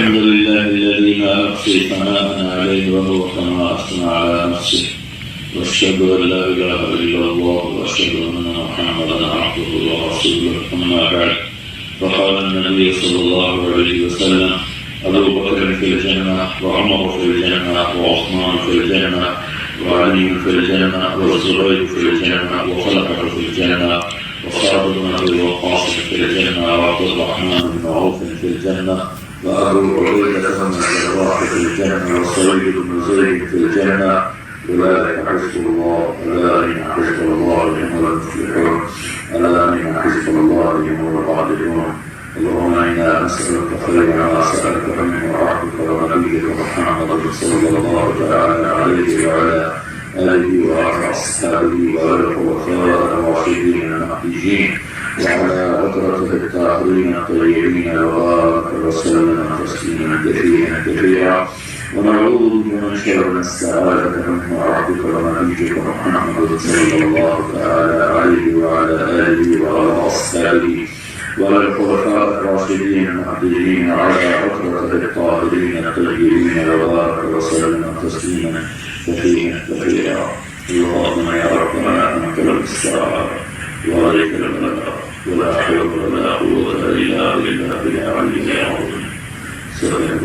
الحمد لله الذي لا نحصي ثناء عليه وهو كما أثنى على نفسه، وأشهد أن لا إله إلا الله وأشهد أن محمدا عبده ورسوله. أما بعد، فقال النبي صلى الله عليه وسلم: أبو بكر في الجنة، وعمر في الجنة، وعثمان في الجنة، وعلي في الجنة، والزبير في الجنة، وطلحة في الجنة، وسعد بن أبي وقاص في الجنة، وعبد الرحمن بن عوف في الجنة، وأبو عبيدة بن الجراح في الجنة، وسعيد بن زيد في الجنة. أولئك حزب الله، ألا إن حزب الله هم المفلحون، ألا إن حزب الله هم الغالبون. اللهم إنا نسألك خير ما سألك منه عبدك ونبيك محمد صلى الله تعالى عليه وعلى آله وعلى أصحابه وعلى الخلفاء الراشدين المهديين وعلى عترته الطاهرين الطيبين، وبارك وسلم تسليما كثيرا. ونعوذ بك من شر ما استعاذك منه عبدك ونبيك محمد صلى الله تعالى عليه وعلى آله وعلى أصحابه وعلى الخلفاء الراشدين المهديين وعلى عترته الطاهرين الطيبين، وبارك وسلم تسليما كثيرا. اللهم يا ربنا أنت المستعان وعليك البلاغ، ولا حول ولا قوة إلا بالله العلي العظيم. سلام